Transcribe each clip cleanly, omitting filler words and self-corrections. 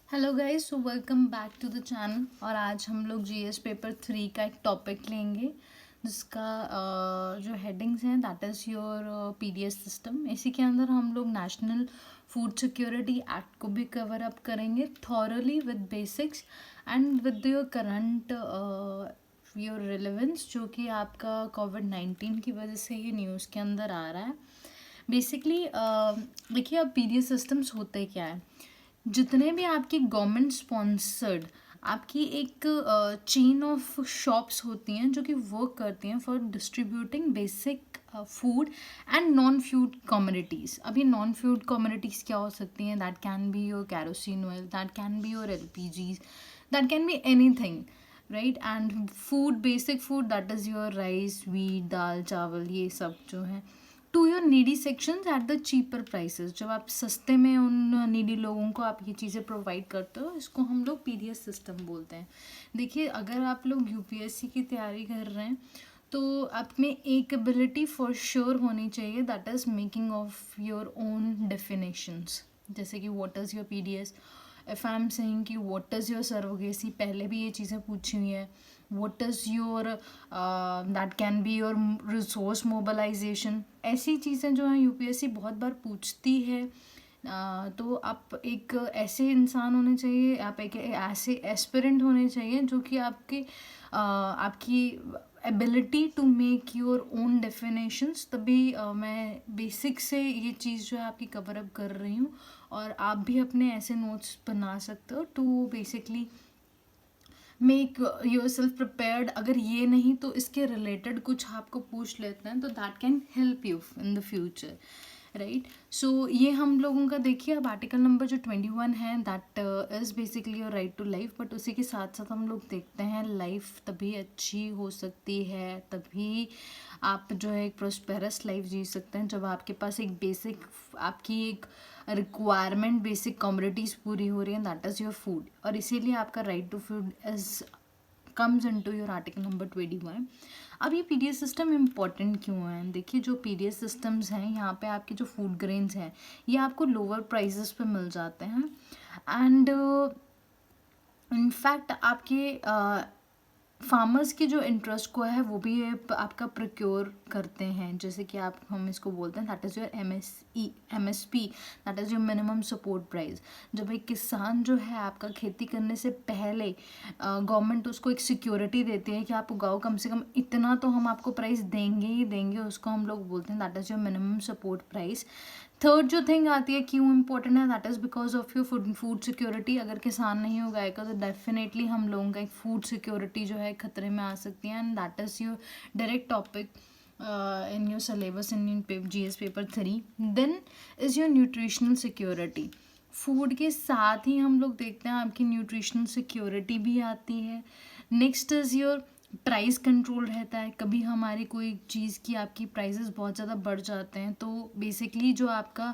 Hello guys, so welcome back to the channel. और आज हम लोग जीएस पेपर 3 का एक टॉपिक लेंगे जिसका जो हेडिंग्स हैं that is your PDS system. इसी के अंदर हम लोग नेशनल फूड सिक्योरिटी एक्ट को भी कवर अप करेंगे thoroughly with basics and with your current your relevance, जो कि आपका कोविड-19 की वजह से ये न्यूज़ के अंदर आ रहा है। बेसिकली देखिए, अब पीडीएस सिस्टम्स होते क्या है। जितने भी आपकी गवर्नमेंट स्पॉन्सर्ड आपकी एक चेन ऑफ शॉप्स होती हैं जो कि वर्क करती हैं for distributing basic food and non food communities. अभी नॉन फूड कम्युनिटीज़ क्या हो सकती हैं? That can be your kerosene oil, that can be your LPGs, that can be anything, right. And food, basic food, that is your rice, wheat, dal, chawal, ये सब जो है to your needy sections at the cheaper prices. जब आप सस्ते में उन needy लोगों को आप ये चीज़ें प्रोवाइड करते हो, इसको हम लोग पीडीएस सिस्टम बोलते हैं। देखिए, अगर आप लोग यूपीएससी की तैयारी कर रहे हैं तो आप में एक एबिलिटी फॉर श्योर होनी चाहिए, that is making of your own definitions. जैसे कि what is your PDS, if I am saying कि व्हाट इज़ योर सर्वोगेसी, पहले भी ये चीज़ें पूछी हुई हैं। what is your that can be your resource mobilization, ऐसी चीज़ें जो हैं यूपीएससी बहुत बार पूछती है। तो आप एक ऐसे इंसान होने चाहिए, आप एक ऐसे एस्पिरेंट होने चाहिए जो कि आपकी ability to make your own definitions. तभी मैं बेसिक से ये चीज़ जो है आपकी कवर अप कर रही हूँ, और आप भी अपने ऐसे नोट्स बना सकते हो to basically make yourself prepared. अगर ये नहीं तो इसके रिलेटेड कुछ आपको पूछ लेते हैं तो that can help you in the future, right. So ये हम लोगों का देखिए, अब आर्टिकल नंबर जो 21 है that is basically your right to life. But उसी के साथ साथ हम लोग देखते हैं लाइफ तभी अच्छी हो सकती है, तभी आप जो है एक प्रोस्पेरस लाइफ जी सकते हैं जब आपके पास एक बेसिक, आपकी एक रिक्वायरमेंट, बेसिक कमोडिटीज़ पूरी हो रही है, दैट इज़ योर फूड। और इसीलिए आपका right to food is comes into your article number 21। अब ये पीडीएस सिस्टम इम्पॉर्टेंट क्यों है? देखिए, जो पीडीएस सिस्टम्स हैं, यहाँ पे आपके जो फूड ग्रेन्स हैं ये आपको लोअर प्राइसेस पे मिल जाते हैं। एंड इनफैक्ट आपके फार्मर्स की जो इंटरेस्ट को है वो भी ये आपका प्रोक्योर करते हैं। जैसे कि हम इसको बोलते हैं that is your MSP, that is your minimum support price. जब एक किसान जो है आपका खेती करने से पहले गवर्नमेंट उसको एक सिक्योरिटी देती है कि आप उगाओ कम से कम इतना तो हम आपको प्राइस देंगे ही देंगे, उसको हम लोग बोलते हैं that is your minimum support price. Third जो थिंग आती है क्यों इम्पोर्टेंट है, that is because of your food security. अगर किसान नहीं उगाएगा तो डेफिनेटली हम लोगों का एक फूड सिक्योरिटी जो है खतरे में आ सकती है। And that is your direct topic in your syllabus in GS paper 3। Then is your nutritional security. Food के साथ ही हम लोग देखते हैं आपकी न्यूट्रिशनल सिक्योरिटी भी आती है। Next is your price control रहता है। कभी हमारी कोई चीज़ की आपकी प्राइसेस बहुत ज़्यादा बढ़ जाते हैं तो बेसिकली जो आपका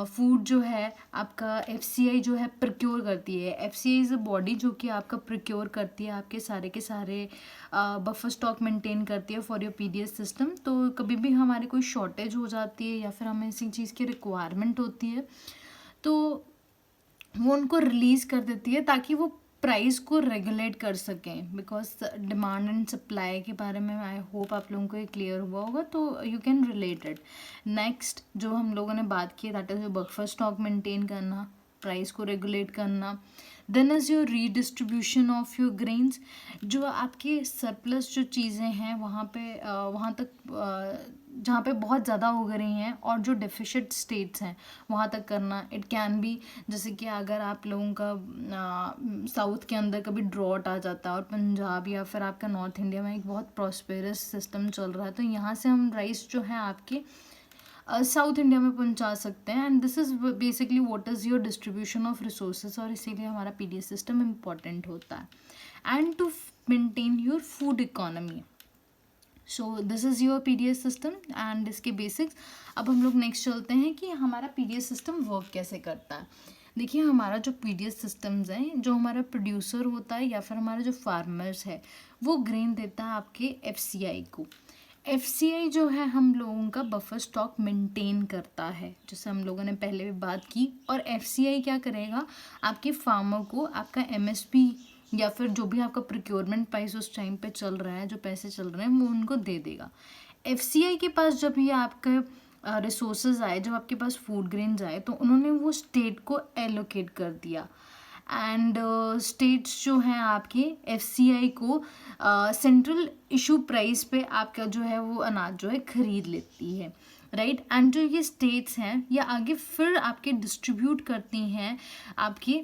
फूड जो है आपका एफसीआई जो है प्रोक्योर करती है। एफसीआई इज़ अ बॉडी जो कि आपका प्रोक्योर करती है, आपके सारे के सारे बफर स्टॉक मेंटेन करती है फॉर योर पीडीएस सिस्टम। तो कभी भी हमारी कोई शॉर्टेज हो जाती है या फिर हमें इसी चीज़ की रिक्वायरमेंट होती है तो वो उनको रिलीज़ कर देती है ताकि वो प्राइस को रेगुलेट कर सकें। बिकॉज डिमांड एंड सप्लाई के बारे में आई होप आप लोगों को ये क्लियर हुआ होगा, तो you can relate it. Next जो हम लोगों ने बात की that is buffer stock maintain करना, प्राइस को रेगुलेट करना। Then is your redistribution of your grains. जो आपके सरप्लस जो चीज़ें हैं वहाँ पे वहाँ तक जहाँ पे बहुत ज़्यादा उग रही हैं और जो डेफिशिट स्टेट्स हैं वहाँ तक करना। इट कैन बी जैसे कि अगर आप लोगों का साउथ के अंदर कभी ड्रॉट आ जाता है और पंजाब या फिर आपका नॉर्थ इंडिया में एक बहुत प्रॉस्पेरस सिस्टम चल रहा है, तो यहाँ से हम राइस जो है आपके साउथ इंडिया में पहुंचा सकते हैं। And this is basically what is your distribution of resources, और इसीलिए हमारा पीडीएस सिस्टम इम्पॉर्टेंट होता है। And to maintain your food economy. So this is your PDS system and इसके बेसिक्स। अब हम लोग नेक्स्ट चलते हैं कि हमारा पीडीएस सिस्टम वर्क कैसे करता है। देखिए, हमारा जो पीडीएस सिस्टम्स हैं, जो हमारा प्रोड्यूसर होता है या फिर हमारा जो फार्मर्स है वो ग्रेन देता है आपके एफसीआई को। एफसीआई जो है हम लोगों का बफर स्टॉक मेंटेन करता है, जैसे हम लोगों ने पहले भी बात की। और एफसीआई क्या करेगा, आपके फार्मर को आपका एमएसपी या फिर जो भी आपका प्रोक्योरमेंट प्राइस उस टाइम पे चल रहा है, जो पैसे चल रहे हैं वो उनको दे देगा। एफसीआई के पास जब ये आपका रिसोर्सेज आए, जब आपके पास फूड ग्रेन्स आए, तो उन्होंने वो स्टेट को एलोकेट कर दिया। एंड स्टेट्स जो हैं आपके एफसीआई को सेंट्रल इशू प्राइस पे आपका जो है वो अनाज जो है खरीद लेती है, राइट। एंड जो ये स्टेट्स हैं ये आगे फिर आपके डिस्ट्रीब्यूट करती हैं आपके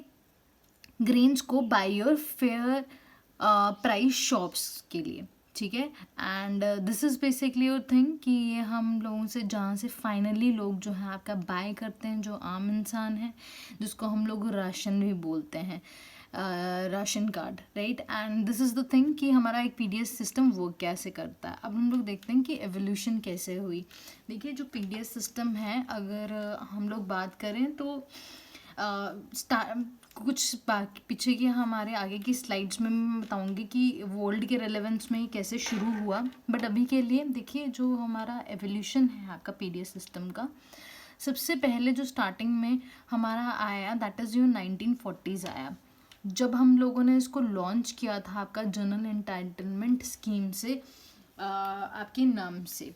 ग्रेन्स को by your fair price shops के लिए, ठीक है। And this is basically your thing कि ये हम लोगों से जहाँ से फाइनली लोग जो है आपका बाय करते हैं, जो आम इंसान है, जिसको हम लोग राशन भी बोलते हैं, ration card, right. And this is the thing कि हमारा एक पीडीएस सिस्टम वर्क कैसे करता है। अब हम लोग देखते हैं कि एवोल्यूशन कैसे हुई। देखिए जो पीडीएस सिस्टम है, अगर हम लोग बात करें तो कुछ बाकी पीछे की हमारे आगे की स्लाइड्स में मैं बताऊंगी कि वर्ल्ड के रेलेवेंस में कैसे शुरू हुआ। बट अभी के लिए देखिए जो हमारा एवोल्यूशन है आपका पीडीएस सिस्टम का, सबसे पहले जो स्टार्टिंग में हमारा आया दैट इज़ योर 1940s आया, जब हम लोगों ने इसको लॉन्च किया था आपका जनरल एंटाइटलमेंट स्कीम से आपके नाम से।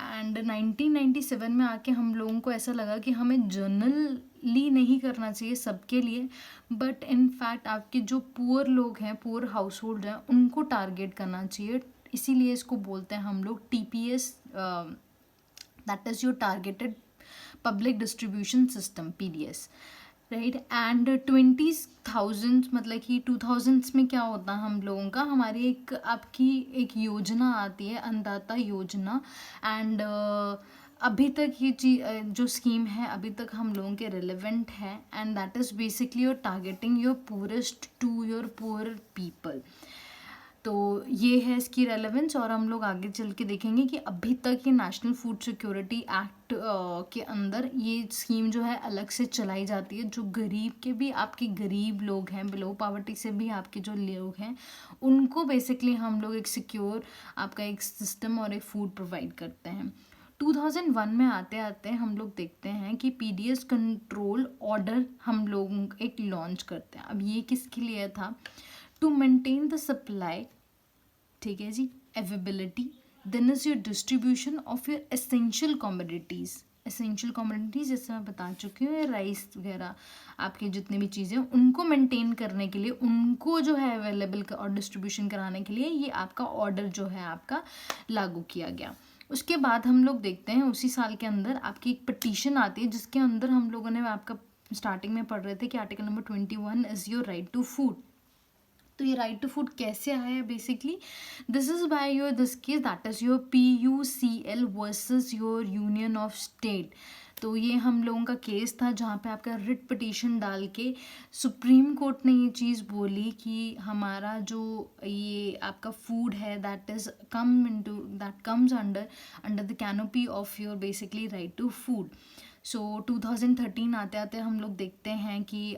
एंड 1997 में आके हम लोगों को ऐसा लगा कि हमें जनरली नहीं करना चाहिए सबके लिए, बट इन फैक्ट आपके जो पुअर लोग हैं, पुअर हाउस होल्ड हैं, उनको टारगेट करना चाहिए। इसीलिए इसको बोलते हैं हम लोग TPS, that is your targeted public distribution system, PDS, right. And 20,000 मतलब कि 2000s में क्या होता है हम लोगों का, हमारी एक आपकी एक योजना आती है, अन्नदाता योजना। एंड अभी तक ये जो स्कीम है अभी तक हम लोगों के रिलेवेंट है। And that is basically your targeting your poorest to your poor people. तो ये है इसकी रेलेवेंस। और हम लोग आगे चल के देखेंगे कि अभी तक ये नेशनल फूड सिक्योरिटी एक्ट के अंदर ये स्कीम जो है अलग से चलाई जाती है। जो गरीब के भी आपके गरीब लोग हैं, बिलो पावर्टी से भी आपके जो लोग हैं, उनको बेसिकली हम लोग एक सिक्योर आपका एक सिस्टम और एक फूड प्रोवाइड करते हैं। 2001 में आते आते हम लोग देखते हैं कि पीडीएस कंट्रोल ऑर्डर हम लोग एक लॉन्च करते हैं। अब ये किसके लिए था, टू मेंटेन द सप्लाई, ठीक है जी, availability, then is your distribution of your essential commodities. Essential commodities जैसे मैं बता चुकी हूँ, राइस वगैरह आपके जितने भी चीज़ें हैं उनको मेंटेन करने के लिए, उनको जो है अवेलेबल और डिस्ट्रीब्यूशन कराने के लिए ये आपका ऑर्डर जो है आपका लागू किया गया। उसके बाद हम लोग देखते हैं उसी साल के अंदर आपकी एक पटिशन आती है, जिसके अंदर हम लोगों ने आपका स्टार्टिंग में पढ़ रहे थे कि article number 21 is your right to food. तो ये राइट टू फूड कैसे आया है, basically this is by your this case that is your PUCL versus your union of state. तो ये हम लोगों का केस था जहाँ पे आपका रिट पिटीशन डाल के सुप्रीम कोर्ट ने ये चीज़ बोली कि हमारा जो ये आपका फूड है that is that comes under the canopy of your basically right to food. So 2013 आते आते हम लोग देखते हैं कि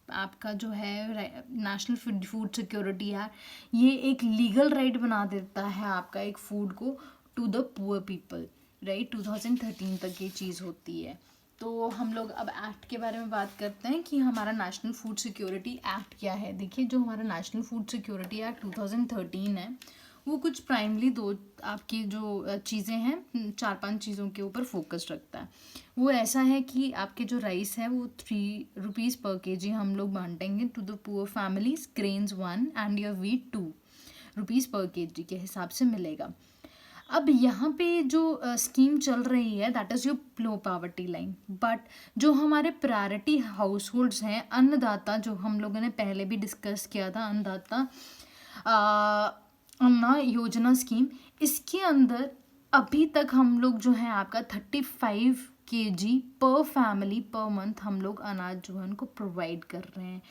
आपका जो है नेशनल फूड सिक्योरिटी है, ये एक लीगल राइट बना देता है आपका एक फूड को to the poor people, right. 2013 तक ये चीज़ होती है। तो हम लोग अब एक्ट के बारे में बात करते हैं कि हमारा नेशनल फूड सिक्योरिटी एक्ट क्या है। देखिए जो हमारा नेशनल फूड सिक्योरिटी एक्ट 2013 है, वो कुछ प्राइमली दो आपकी जो चीज़ें हैं, 4-5 चीज़ों के ऊपर फोकस रखता है। वो ऐसा है कि आपके जो राइस है वो 3 रुपीज़ पर केजी हम लोग बांटेंगे to the poor families, grains 1 and your wheat 2 rupees per KG के हिसाब से मिलेगा। अब यहाँ पे जो स्कीम चल रही है that is your low poverty line, but जो हमारे प्रायोरिटी हाउस होल्ड्स हैं, अन्नदाता, जो हम लोगों ने पहले भी डिस्कस किया था, अन्नदाता अन्ना योजना स्कीम, इसके अंदर अभी तक हम लोग जो है आपका 35 kg पर फैमिली पर मंथ हम लोग अनाज जो है उनको प्रोवाइड कर रहे हैं।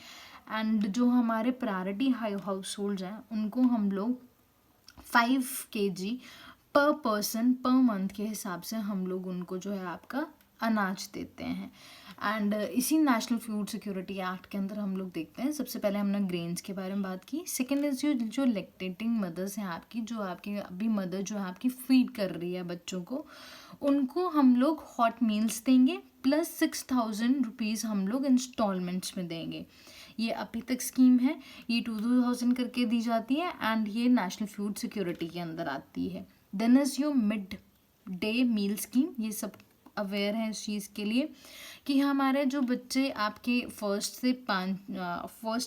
एंड जो हमारे प्रायोरिटी हाउस होल्ड्स हैं उनको हम लोग 5 kg पर पर्सन पर मंथ के हिसाब से हम लोग उनको जो है आपका अनाज देते हैं। एंड इसी नेशनल फूड सिक्योरिटी एक्ट के अंदर हम लोग देखते हैं, सबसे पहले हमने ग्रेन्स के बारे में बात की। सेकेंड इज जो लैक्टेटिंग मदर्स हैं आपकी, जो आपकी अभी मदर जो है आपकी फीड कर रही है बच्चों को, उनको हम लोग हॉट मील्स देंगे प्लस 6,000 रुपीज़ हम लोग इंस्टॉलमेंट्स में देंगे। ये अभी तक स्कीम है, ये 2000 करके दी जाती है एंड ये नेशनल फूड सिक्योरिटी के अंदर आती है। Then is your mid day meal scheme, ये सब अवेयर हैं इस चीज़ के लिए कि हमारे जो बच्चे आपके फर्स्ट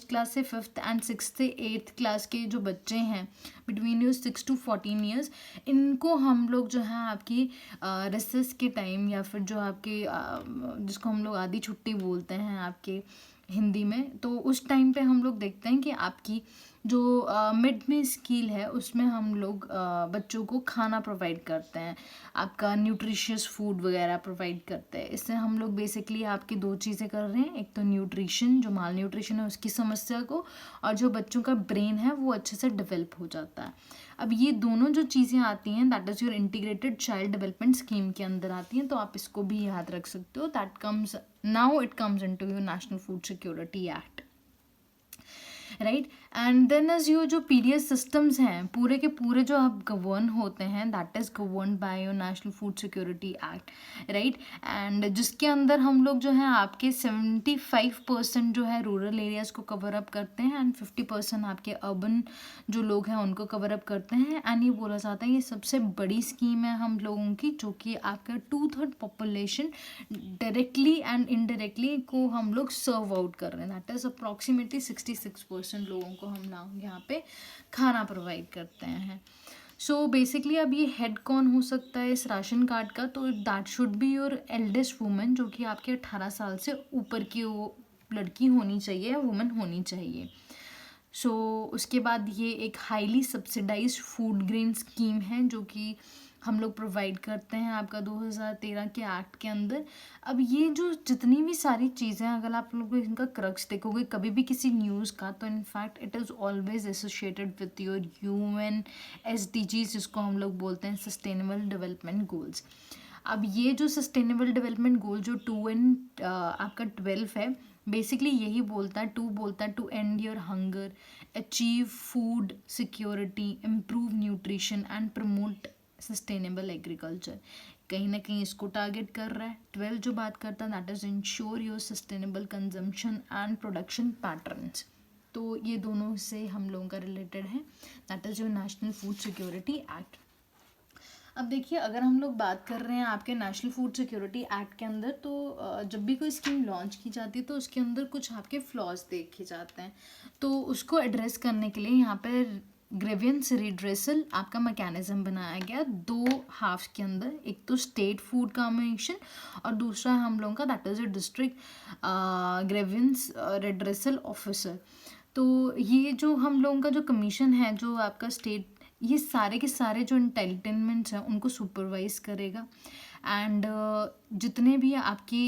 क्लास से 5th एंड 6th से 8th क्लास के जो बच्चे हैं बिटवीन यूर 6 to 14 ईयर्स, इनको हम लोग जो है आपकी रिसेस के टाइम या फिर जो आपके जिसको हम लोग आधी छुट्टी बोलते हैं आपके हिंदी में, तो उस टाइम पे हम लोग देखते हैं कि आपकी जो मिड में स्कील है उसमें हम लोग बच्चों को खाना प्रोवाइड करते हैं, आपका न्यूट्रिशियस फूड वगैरह प्रोवाइड करते हैं। इससे हम लोग बेसिकली आपकी दो चीज़ें कर रहे हैं, एक तो न्यूट्रिशन, जो माल न्यूट्रिशन है उसकी समस्या को, और जो बच्चों का ब्रेन है वो अच्छे से डेवलप हो जाता है। अब ये दोनों जो चीज़ें आती हैं that is your integrated child development scheme के अंदर आती हैं, तो आप इसको भी याद रख सकते हो। That comes now it comes into your national food security act, right. And then is your जो पीडीएस सिस्टम्स हैं पूरे के पूरे जो आप गवर्न होते हैं that is govern by your national food security act, right. And जिसके अंदर हम लोग जो है आपके 75% जो है रूरल एरियाज को कवर अप करते हैं एंड 50% आपके अर्बन जो लोग हैं उनको कवर अप करते हैं। एंड ये बोला जाता है ये सबसे बड़ी स्कीम है हम लोगों की, जो कि आपका 2/3 पॉपुलेशन डायरेक्टली एंड इनडायरेक्टली को हम लोग सर्व आउट कर रहे हैं। दैट इज अप्रॉक्सीमेटली 66% लोगों को हम लोग यहाँ पे खाना प्रोवाइड करते हैं। सो बेसिकली अब ये हेड कौन हो सकता है इस राशन कार्ड का, तो that should be your eldest woman, जो कि आपके 18 साल से ऊपर की वो लड़की होनी चाहिए या वुमन होनी चाहिए। सो उसके बाद ये एक highly subsidised food grain scheme है जो कि हम लोग प्रोवाइड करते हैं आपका 2013 के एक्ट के अंदर। अब ये जो जितनी भी सारी चीज़ें अगर आप लोग इनका क्रक्स देखोगे कभी भी किसी न्यूज़ का, तो in fact it is always associated with your UN SDGs, जिसको हम लोग बोलते हैं सस्टेनेबल डेवलपमेंट गोल्स। अब ये जो सस्टेनेबल डेवलपमेंट गोल जो 2 and आपका 12 है, बेसिकली यही बोलता है, 2 बोलता है to end your hunger, achieve food security, improve nutrition and promote sustainable agriculture. कहीं ना कहीं इसको टारगेट कर रहा है। 12 जो बात करता है that is ensure your sustainable consumption and production patterns, तो ये दोनों से हम लोगों का रिलेटेड है, that is your national food security act. अब देखिए अगर हम लोग बात कर रहे हैं आपके नेशनल फूड सिक्योरिटी एक्ट के अंदर, तो जब भी कोई स्कीम लॉन्च की जाती है तो उसके अंदर कुछ आपके फ्लॉज देखे जाते हैं, तो उसको एड्रेस करने के लिए यहाँ पे ग्रेवियंस रिड्रेसल आपका मैकेनिज्म बनाया गया 2 हाफ के अंदर, एक तो स्टेट फूड कमीशन और दूसरा हम लोगों का that is a district grievance redressal officer. तो ये जो हम लोगों का जो कमीशन है जो आपका स्टेट, ये सारे के सारे जो इंटेलिजेंट्स हैं उनको सुपरवाइज करेगा एंड जितने भी आपकी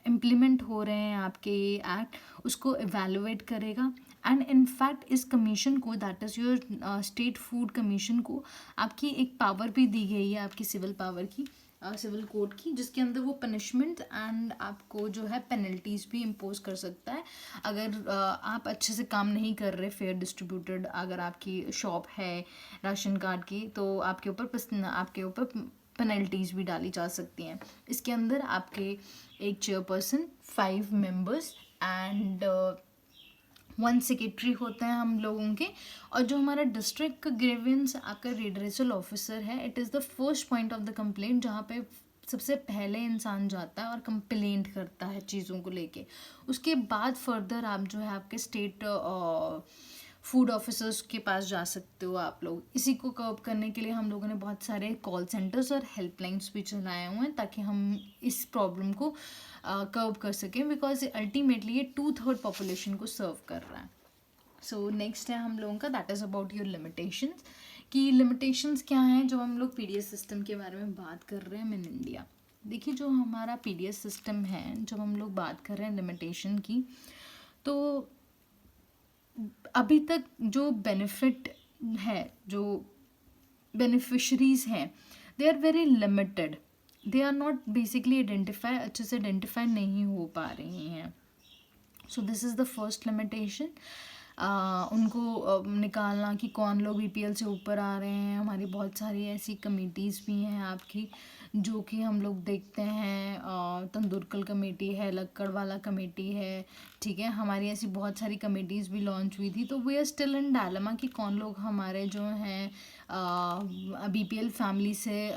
इम्प्लीमेंट हो रहे हैं आपके ये एक्ट उसको एवेलुएट करेगा। एंड इनफैक्ट इस कमीशन को that is your state food commission को आपकी एक पावर भी दी गई है आपकी सिविल पावर की, सिविल कोड की, जिसके अंदर वो पनिशमेंट एंड आपको जो है पेनल्टीज़ भी इम्पोज कर सकता है अगर आप अच्छे से काम नहीं कर रहे, फेयर डिस्ट्रीब्यूटेड अगर आपकी शॉप है राशन कार्ड की, तो आपके ऊपर पेनल्टीज़ भी डाली जा सकती हैं। इसके अंदर आपके एक चेयरपर्सन, 5 मेंबर्स एंड 1 सेक्रेटरी होते हैं हम लोगों के, और जो हमारा डिस्ट्रिक्ट ग्रेवियंस आपका रिड्रेसल ऑफिसर है, it is the first point of the complaint, जहाँ पे सबसे पहले इंसान जाता है और कंप्लेंट करता है चीज़ों को लेके। उसके बाद फर्दर आप जो है आपके स्टेट फूड ऑफिसर्स के पास जा सकते हो आप लोग। इसी को कर्व करने के लिए हम लोगों ने बहुत सारे कॉल सेंटर्स और हेल्पलाइंस भी चलाए हुए हैं ताकि हम इस प्रॉब्लम को कर्व कर सकें, बिकॉज अल्टीमेटली ये 2/3 पॉपुलेशन को सर्व कर रहा है। सो नेक्स्ट है हम लोगों का that is about your limitations, कि लिमिटेशंस क्या हैं जो हम लोग पीडीएस सिस्टम के बारे में बात कर रहे हैं इन इंडिया। देखिए जो हमारा पीडीएस सिस्टम है, जब हम लोग बात कर रहे हैं लिमिटेशन की, तो अभी तक जो बेनिफिट है, जो बेनिफिशरीज हैं, they are very limited they are not basically अच्छे से आइडेंटिफाई नहीं हो पा रही हैं. So this is the first limitation. उनको निकालना कि कौन लोग बीपीएल से ऊपर आ रहे हैं. हमारी बहुत सारी ऐसी कमेटीज़ भी हैं आपकी, जो कि हम लोग देखते हैं. तंदुरकल कमेटी है, लक्कड़वाला कमेटी है, ठीक है. हमारी ऐसी बहुत सारी कमेटीज़ भी लॉन्च हुई थी. तो we are still in dilemma कि कौन लोग हमारे जो हैं बीपीएल फैमिली से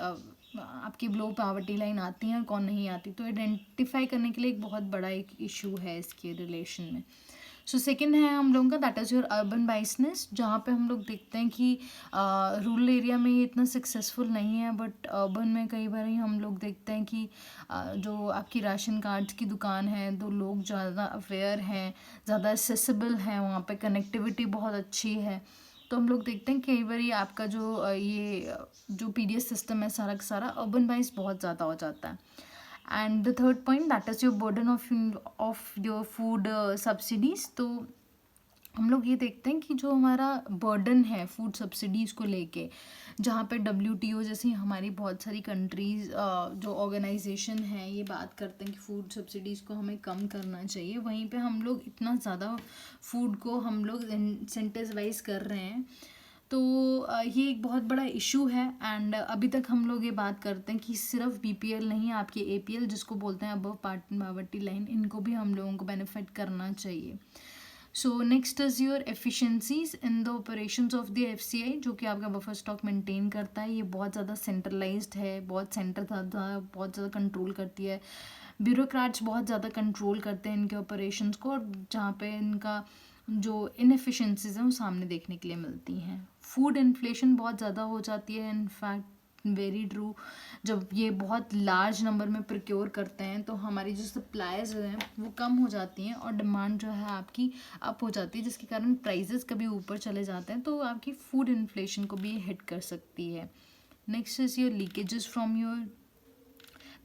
आपकी बिलो पॉवर्टी लाइन आती हैं और कौन नहीं आती. तो आइडेंटिफाई करने के लिए एक बहुत बड़ा एक इशू है इसके रिलेशन में. सो सेकेंड है हम लोगों का, दैट इज़ योर अर्बन बाइसनेस, जहाँ पे हम लोग देखते हैं कि रूरल एरिया में ये इतना सक्सेसफुल नहीं है, बट अर्बन में कई बार हम लोग देखते हैं कि जो आपकी राशन कार्ड्स की दुकान है, तो लोग ज़्यादा अवेयर हैं, ज़्यादा एक्सेसिबल हैं, वहाँ पे कनेक्टिविटी बहुत अच्छी है. तो हम लोग देखते हैं कई बार आपका जो पीडीएस सिस्टम है सारा का सारा अर्बन वाइज बहुत ज़्यादा हो जाता है. And the third point, that is your burden of your food subsidies. तो हम लोग ये देखते हैं कि जो हमारा बर्डन है फूड सब्सिडीज़ को लेके, जहाँ पे WTO जैसी हमारी बहुत सारी कंट्रीज़ जो ऑर्गेनाइजेशन है ये बात करते हैं कि फूड सब्सिडीज़ को हमें कम करना चाहिए, वहीं पे हम लोग इतना ज़्यादा फूड को हम लोग इंसेंटिवाइज कर रहे हैं. तो ये एक बहुत बड़ा इशू है. एंड अभी तक हम लोग ये बात करते हैं कि सिर्फ बीपीएल नहीं, आपके APL जिसको बोलते हैं अबव पॉवर्टी लाइन, इनको भी हम लोगों को बेनिफिट करना चाहिए. So next is your efficiencies in the operations of the FCI, जो कि आपका बफर स्टॉक मेंटेन करता है. ये बहुत ज़्यादा सेंट्रलाइज्ड है, बहुत बहुत ज़्यादा कंट्रोल करती है. ब्यूरोक्रेट्स बहुत ज़्यादा कंट्रोल करते हैं इनके ऑपरेशंस को, और जहाँ पे इनका जो इनएफिशिएंसीज हैं वो सामने देखने के लिए मिलती हैं. फूड इन्फ्लेशन बहुत ज़्यादा हो जाती है. इनफैक्ट वेरी ट्रू, जब ये बहुत लार्ज नंबर में प्रोक्योर करते हैं तो हमारी जो सप्लाईज हैं वो कम हो जाती हैं और डिमांड जो है आपकी अप हो जाती है, जिसके कारण प्राइजेस कभी ऊपर चले जाते हैं. तो आपकी फूड इन्फ्लेशन को भी हिट कर सकती है. Next is your leakages from your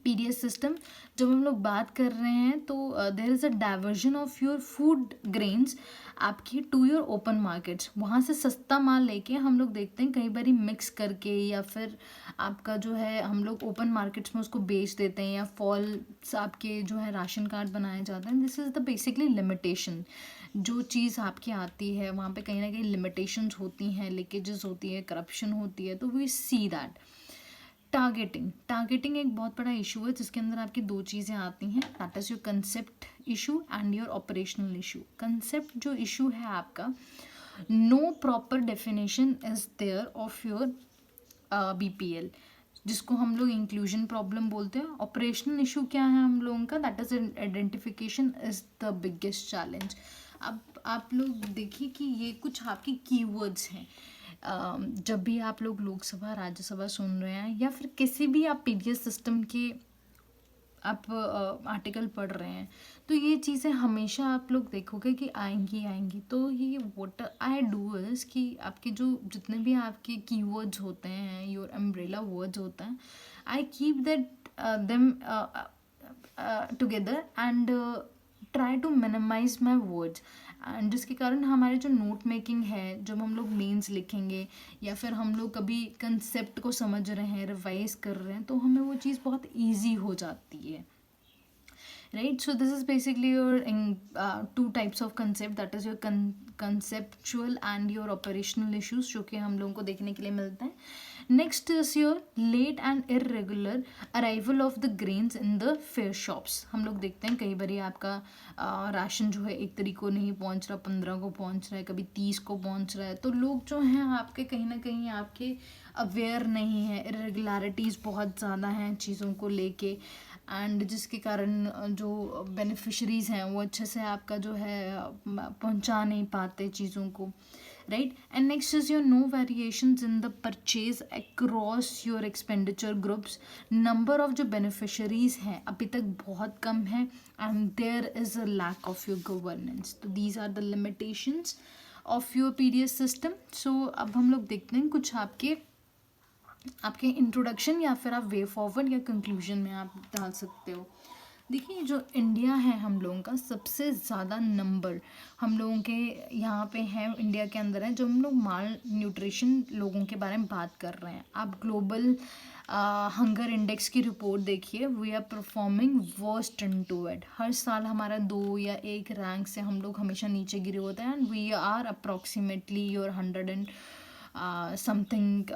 PDS system. जब हम लोग बात कर रहे हैं तो there is a diversion of your food grains आपकी टू योर ओपन मार्केट्स. वहाँ से सस्ता माल लेके हम लोग देखते हैं कई बार मिक्स करके, या फिर आपका जो है हम लोग ओपन मार्केट्स में उसको बेच देते हैं, या फॉल्स आपके जो है राशन कार्ड बनाए जाते हैं. This is the basically limitation. जो चीज़ आपकी आती है वहाँ पे कहीं ना कहीं लिमिटेशंस होती हैं, लीकेजेस होती है, करप्शन होती है. तो वी सी दैट. टारगेटिंग एक बहुत बड़ा इशू है, जिसके अंदर आपकी दो चीज़ें आती हैं, that is your concept issue and your operational issue. Concept जो इशू है आपका, no proper definition is there of your BPL, जिसको हम लोग इंक्लूजन प्रॉब्लम बोलते हैं. ऑपरेशनल इशू क्या है हम लोगों का, that is identification is the biggest challenge. अब आप लोग देखिए कि ये कुछ आपकी कीवर्ड्स हैं. जब भी आप लोग लोकसभा राज्यसभा सुन रहे हैं, या फिर किसी भी आप पीडीएस सिस्टम के आप आर्टिकल पढ़ रहे हैं, तो ये चीज़ें हमेशा आप लोग देखोगे कि आएंगी. तो ये व्हाट आई डू इज़ कि आपके जो जितने भी आपके कीवर्ड्स होते हैं, योर अम्ब्रेला वर्ड्स होता है, I keep that them together and try to minimize my words. And जिसके कारण हमारे जो नोट मेकिंग है, जब हम लोग मेंस लिखेंगे या फिर हम लोग कभी कंसेप्ट को समझ रहे हैं, रिवाइज कर रहे हैं, तो हमें वो चीज़ बहुत ईजी हो जाती है. Right. So this is basically your two types of concept, that is your conceptual and your operational issues, जो कि हम लोगों को देखने के लिए मिलते हैं. Next is your late and irregular arrival of the grains in the fair shops. हम लोग देखते हैं कई बार आपका राशन जो है 1 तारीख को नहीं पहुंच रहा, 15 को पहुंच रहा है, कभी 30 को पहुंच रहा है. तो लोग जो हैं आपके कहीं ना कहीं आपके अवेयर नहीं है, इरेगुलरिटीज़ बहुत ज़्यादा हैं चीज़ों को लेके, एंड जिसके कारण जो बेनिफिशरीज़ हैं वो अच्छे से आपका जो है पहुंचा नहीं पाते चीज़ों को. Right. And next is your no variations in the purchase across your expenditure groups. Number of जो बेनिफिशरीज हैं अभी तक बहुत कम है, and there is a lack of your governance. तो these are the limitations of your PDS system. So अब हम लोग देखते हैं कुछ आपके इंट्रोडक्शन या फिर आप वे फॉरवर्ड या कंक्लूजन में आप डाल सकते हो. देखिए, जो इंडिया है हम लोगों का सबसे ज़्यादा नंबर हम लोगों के यहाँ पे है, इंडिया के अंदर है, जो हम लोग माल न्यूट्रिशन लोगों के बारे में बात कर रहे हैं. आप ग्लोबल हंगर इंडेक्स की रिपोर्ट देखिए, we are performing worst into it. हर साल हमारा 2 या 1 रैंक से हम लोग हमेशा नीचे गिरे होते हैं, and we are approximately your 100 and something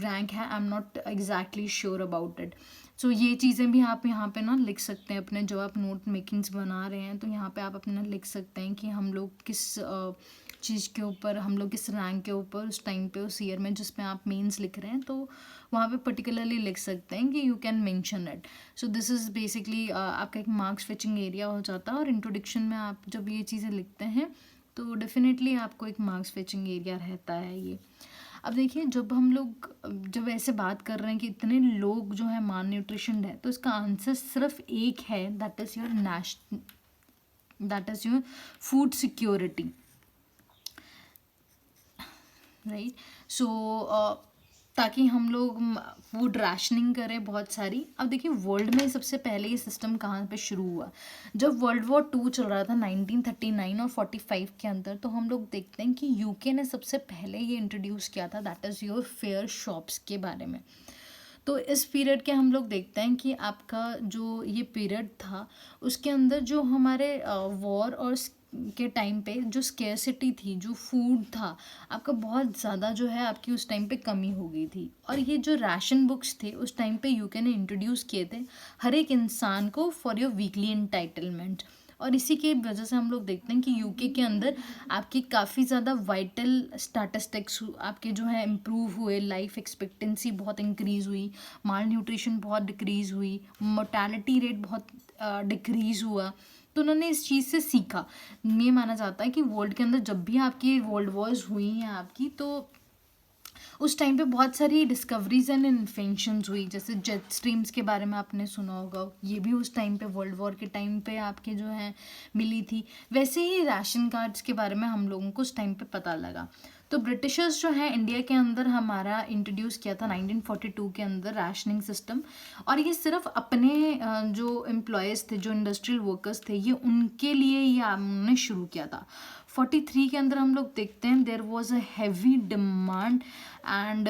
rank है। I am not exactly sure about it. So ये चीज़ें भी आप यहाँ पे ना लिख सकते हैं अपने, जब आप नोट मेकिंग्स बना रहे हैं तो यहाँ पे आप अपना लिख सकते हैं कि हम लोग किस चीज़ के ऊपर, हम लोग किस रैंक के ऊपर उस टाइम पे, उस ईयर में जिसमें आप मेंस लिख रहे हैं, तो वहाँ पे पर्टिकुलरली लिख सकते हैं कि you can mention it. So this is basically आपका एक मार्क्स फिचिंग एरिया हो जाता है। और इंट्रोडक्शन में आप जब ये चीज़ें लिखते हैं तो डेफिनेटली आपको एक मार्क्स फिचिंग एरिया रहता है ये। अब देखिए, जब हम लोग जब ऐसे बात कर रहे हैं कि इतने लोग जो है माल न्यूट्रिशन है, तो इसका आंसर सिर्फ एक है, that is your food security, right. So ताकि हम लोग फूड राशनिंग करें बहुत सारी। अब देखिए, वर्ल्ड में सबसे पहले ये सिस्टम कहाँ पे शुरू हुआ, जब वर्ल्ड वॉर 2 चल रहा था 1939 और 45 के अंदर, तो हम लोग देखते हैं कि यूके ने सबसे पहले ये इंट्रोड्यूस किया था, that is your fair shops के बारे में। तो इस पीरियड के हम लोग देखते हैं कि आपका जो ये पीरियड था, उसके अंदर जो हमारे वॉर और के टाइम पे जो स्केर्सिटी थी, जो फूड था आपका, बहुत ज़्यादा जो है आपकी उस टाइम पे कमी हो गई थी। और ये जो राशन बुक्स थे उस टाइम पे यूके ने इंट्रोड्यूस किए थे हर एक इंसान को फॉर योर वीकली एंटाइटलमेंट। और इसी के वजह से हम लोग देखते हैं कि यूके के अंदर आपकी काफ़ी ज़्यादा वाइटल स्टैटिस्टिक्स आपके जो है इम्प्रूव हुए, लाइफ एक्सपेक्टेंसी बहुत इंक्रीज़ हुई, माल न्यूट्रिशन बहुत डिक्रीज़ हुई, मोर्टेलिटी रेट बहुत डिक्रीज़ हुआ। तो उन्होंने इस चीज़ से सीखा। ये माना जाता है कि वर्ल्ड के अंदर जब भी आपकी वर्ल्ड वॉर्स हुई हैं आपकी, तो उस टाइम पे बहुत सारी डिस्कवरीज एंड इन्वेंशंस हुई, जैसे जेट स्ट्रीम्स के बारे में आपने सुना होगा, ये भी उस टाइम पे वर्ल्ड वॉर के टाइम पे आपके जो है मिली थी। वैसे ही राशन कार्ड्स के बारे में हम लोगों को उस टाइम पे पता लगा। तो ब्रिटिशर्स जो है इंडिया के अंदर हमारा इंट्रोड्यूस किया था 1942 के अंदर राशनिंग सिस्टम। और ये सिर्फ अपने जो एम्प्लॉयज़ थे, जो इंडस्ट्रियल वर्कर्स थे, ये उनके लिए ये हमने शुरू किया था। 43 के अंदर हम लोग देखते हैं there was a heavy demand and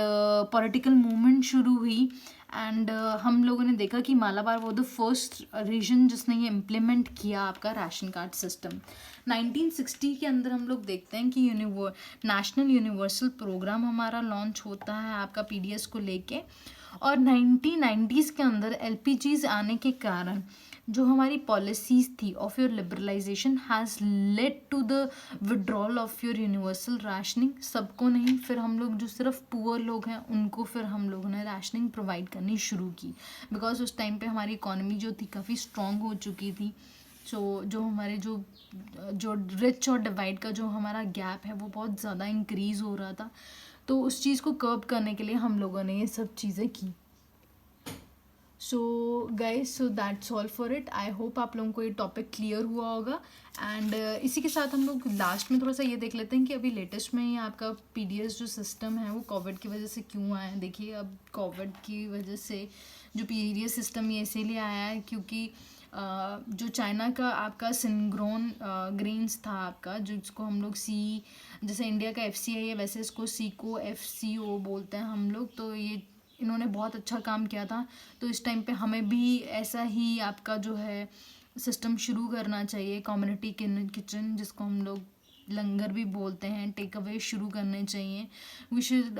political movement शुरू हुई। एंड हम लोगों ने देखा कि मालाबार वो द फर्स्ट रीजन जिसने ये इम्प्लीमेंट किया आपका राशन कार्ड सिस्टम। 1960 के अंदर हम लोग देखते हैं कि नेशनल यूनिवर्सल प्रोग्राम हमारा लॉन्च होता है आपका पीडीएस को लेके। और 1990s के अंदर एलपीजीज आने के कारण जो हमारी पॉलिसीज़ थी of your liberalization has led to the withdrawal of your universal rationing. सबको नहीं, फिर हम लोग जो सिर्फ पुअर लोग हैं उनको फिर हम लोगों ने राशनिंग प्रोवाइड करनी शुरू की, बिकॉज उस टाइम पे हमारी इकोनॉमी जो थी काफ़ी स्ट्रॉन्ग हो चुकी थी। सो जो हमारे जो रिच और डिवाइड का जो हमारा गैप है वो बहुत ज़्यादा इंक्रीज़ हो रहा था। तो उस चीज़ को कर्ब करने के लिए हम लोगों ने ये सब चीज़ें की। So guys, so that's all for it. I hope आप लोगों को ये टॉपिक क्लियर हुआ होगा। एंड इसी के साथ हम लोग लास्ट में थोड़ा सा ये देख लेते हैं कि अभी लेटेस्ट में ये आपका पीडीएस जो सिस्टम है वो कोविड की वजह से क्यों आया है। देखिए, अब कोविड की वजह से जो पीडीएस सिस्टम ये इसीलिए आया है क्योंकि जो चाइना का आपका सिनग्रोन ग्रेन्स था आपका, जिसको हम लोग सी, जैसे इंडिया का एफसीआई है वैसे इसको सीको एफसीओ बोलते हैं हम लोग। तो ये इन्होंने बहुत अच्छा काम किया था। तो इस टाइम पे हमें भी ऐसा ही आपका जो है सिस्टम शुरू करना चाहिए, कम्युनिटी किचन जिसको हम लोग लंगर भी बोलते हैं, टेक अवे शुरू करने चाहिए। वी शुड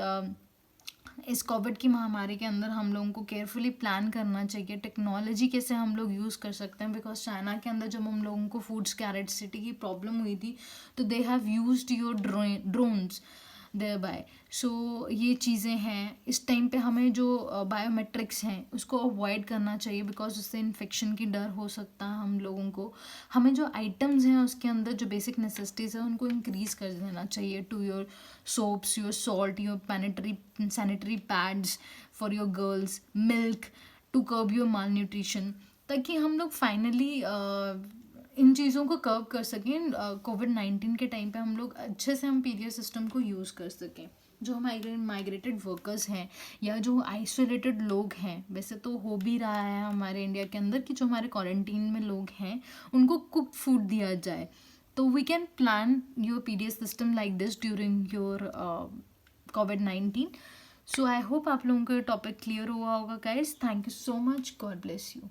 इस कोविड की महामारी के अंदर हम लोगों को केयरफुली प्लान करना चाहिए टेक्नोलॉजी कैसे हम लोग यूज़ कर सकते हैं। बिकॉज चाइना के अंदर जब हम लोगों को फूड स्कैरेसिटी की प्रॉब्लम हुई थी तो they have used your drones thereby. So ये चीज़ें हैं, इस टाइम पे हमें जो बायोमेट्रिक्स हैं उसको अवॉइड करना चाहिए, बिकॉज उससे इन्फेक्शन की डर हो सकता है हम लोगों को। हमें जो आइटम्स हैं उसके अंदर जो बेसिक नेसेसिटीज़ हैं उनको इंक्रीज़ कर देना चाहिए, to your soaps, your salt, your sanitary pads for your girls, milk to curb your malnutrition, ताकि हम लोग फाइनली इन चीज़ों को कर्ब कर सकें। कोविड-19 के टाइम पे हम लोग अच्छे से हम पीडीएस सिस्टम को यूज़ कर सकें। जो माइग्रेटेड वर्कर्स हैं या जो आइसोलेटेड लोग हैं, वैसे तो हो भी रहा है हमारे इंडिया के अंदर कि जो हमारे क्वारंटीन में लोग हैं उनको कुक्ड फूड दिया जाए। तो we can plan your PDS system like this during your COVID-19. So I hope आप लोगों को ये टॉपिक क्लियर हुआ होगा guys. Thank you so much, God bless you.